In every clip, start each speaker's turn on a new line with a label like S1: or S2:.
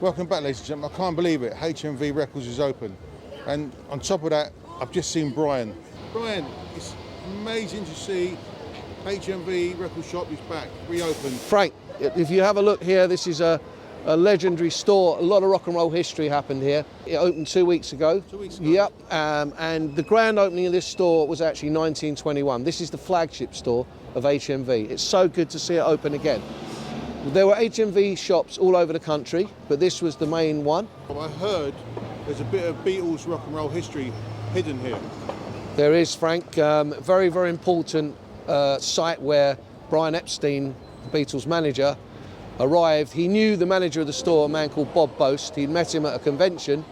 S1: Welcome back, ladies and gentlemen. I can't believe it. HMV Records is open. And on top of that, I've just seen Brian. Brian, it's amazing to see HMV Record Shop is back, reopened.
S2: Frank, if you have a look here, this is a legendary store. A lot of rock and roll history happened here. It opened 2 weeks ago.
S1: 2 weeks ago?
S2: Yep. And the grand opening of this store was actually 1921. This is the flagship store of HMV. It's so good to see it open again. There were HMV shops all over the country, but this was the main one.
S1: I heard there's a bit of Beatles rock and roll history hidden here.
S2: There is, Frank. Very, very important site where Brian Epstein, the Beatles manager, arrived. He knew the manager of the store, a man called Bob Boast. He'd met him at a convention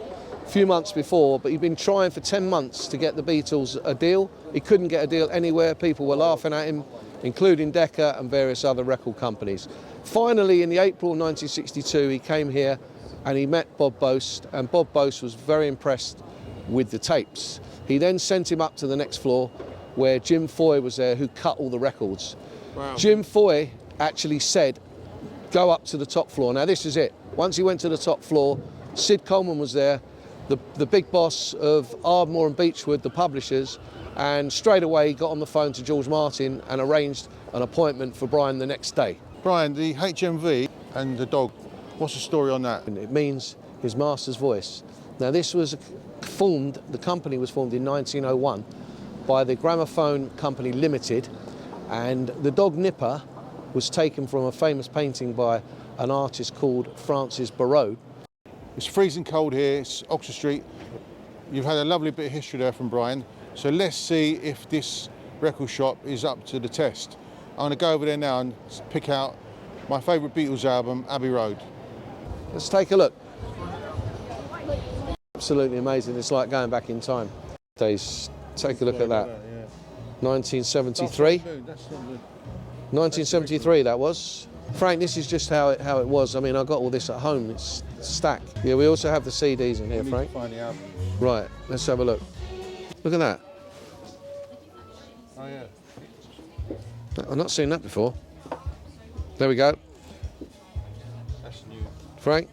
S2: a few months before, but he'd been trying for 10 months to get the Beatles a deal. He couldn't get a deal anywhere. People were laughing at him, including Decca and various other record companies. Finally, in the April 1962, he came here and he met Bob Boast, and Bob Boast was very impressed with the tapes. He then sent him up to the next floor where Jim Foy was there, who cut all the records.
S1: Wow.
S2: Jim Foy actually said, go up to the top floor. Now this is it. Once he went to the top floor, Sid Coleman was there, the big boss of Ardmore and Beechwood, the publishers, and straight away got on the phone to George Martin and arranged an appointment for Brian the next day.
S1: Brian, the HMV and the dog, what's the story on that?
S2: And it means his master's voice. Now this was formed, the company was formed in 1901 by the Gramophone Company Limited, and the dog Nipper was taken from a famous painting by an artist called Francis Barraud.
S1: It's freezing cold here, it's Oxford Street. You've had a lovely bit of history there from Brian. So let's see if this record shop is up to the test. I'm going to go over there now and pick out my favourite Beatles album, Abbey Road.
S2: Let's take a look. Absolutely amazing. It's like going back in time. Take a look at that. 1973. 1973 that was. Frank, this is just how it was. I mean, I got all this at home. It's stacked. Yeah, we also have the CDs in here, Frank.
S1: Find the album.
S2: Right, let's have a look. Look at that.
S1: Oh yeah.
S2: I've not seen that before. There we go.
S1: That's new.
S2: Frank?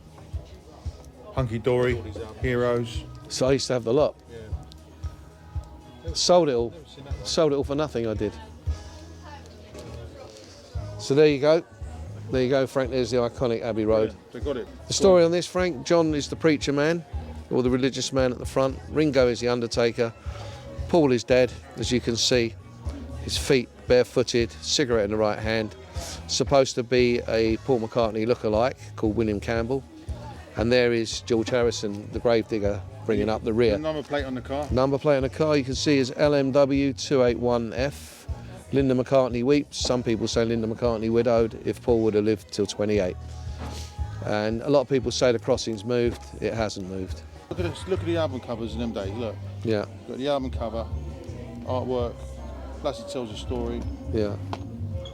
S1: Hunky Dory, Heroes.
S2: So I used to have the lot.
S1: Yeah.
S2: Sold it all. Sold it all for nothing, I did. So there you go. There you go, Frank. There's the iconic Abbey Road.
S1: Yeah, they got it.
S2: The story on this, Frank, John is the preacher man, or the religious man at the front. Ringo is the undertaker. Paul is dead, as you can see. His feet barefooted, cigarette in the right hand. Supposed to be a Paul McCartney look-alike called William Campbell. And there is George Harrison, the gravedigger, bringing up the rear.
S1: The number plate on the car.
S2: Number plate on the car you can see is LMW 281F. Linda McCartney weeps. Some people say Linda McCartney widowed if Paul would have lived till 28. And a lot of people say the crossing's moved. It hasn't moved.
S1: Look at this, look at the album covers in them days, look.
S2: Yeah.
S1: Got the album cover, artwork, plus it tells a story.
S2: Yeah.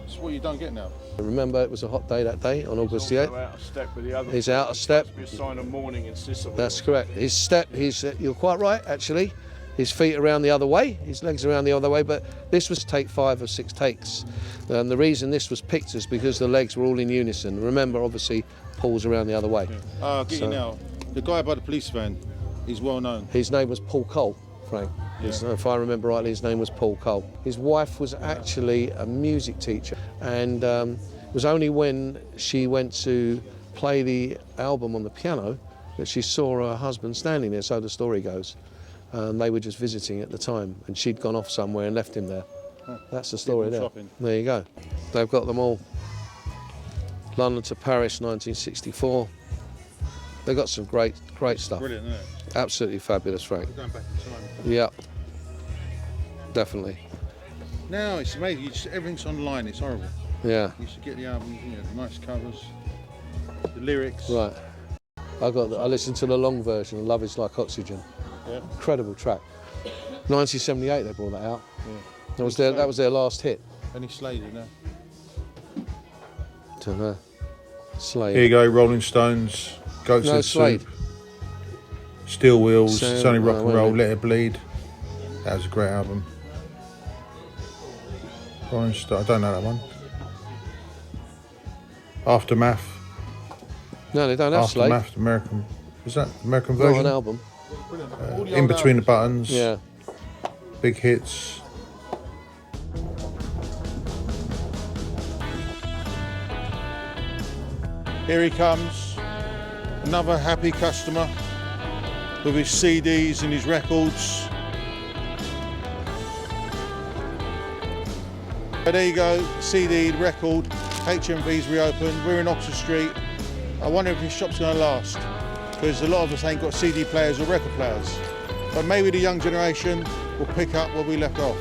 S1: It's what you don't get now.
S2: Remember, it was a hot day that day on August the 8th.
S3: Out of step with the other.
S2: He's out of step.
S3: Be a sign of mourning in Sicily.
S2: That's correct. His step, you're quite right, actually. His feet around the other way, his legs around the other way, but this was take 5 of 6 takes. And the reason this was picked is because the legs were all in unison. Remember, obviously, Paul's around the other way.
S1: I'll get you now. The guy by the police van, he's well known.
S2: His name was Paul Cole, Frank.
S1: Yeah.
S2: If I remember rightly, his name was Paul Cole. His wife was actually a music teacher, and it was only when she went to play the album on the piano that she saw her husband standing there, so the story goes. They were just visiting at the time, and she'd gone off somewhere and left him there. That's the story there.
S1: Shopping.
S2: There you go. They've got them all. London to Paris, 1964. They've got some great stuff.
S1: Brilliant, isn't it?
S2: Absolutely fabulous, Frank.
S1: We're going back in time.
S2: Yeah, definitely.
S1: Now it's amazing. Everything's online. It's horrible.
S2: Yeah.
S1: You should get the album. You know, the nice covers, the lyrics.
S2: Right. I listened to the long version. Love Is Like Oxygen.
S1: Yeah.
S2: Incredible track. 1978 they brought that out.
S1: Yeah.
S2: That was their last hit.
S1: Any Slade in there?
S2: Don't know. Slade.
S1: Here you go, Rolling Stones, Goats
S2: No,
S1: and
S2: Slade.
S1: Soup, Steel Wheels,
S2: Sam-
S1: Sonny Rock
S2: no,
S1: and
S2: wait a
S1: Roll,
S2: minute.
S1: Let It Bleed. That was a great album. Rolling Stones, I don't know that one. Aftermath.
S2: No, they don't have Slate.
S1: Aftermath, American. Is that American
S2: Not
S1: version?
S2: an album.
S1: In Between the Buttons.
S2: Yeah.
S1: Big hits. Here he comes, another happy customer with his CDs and his records. But there you go, CD, record, HMV's reopened, we're in Oxford Street. I wonder if this shop's going to last, because a lot of us ain't got CD players or record players. But maybe the young generation will pick up where we left off.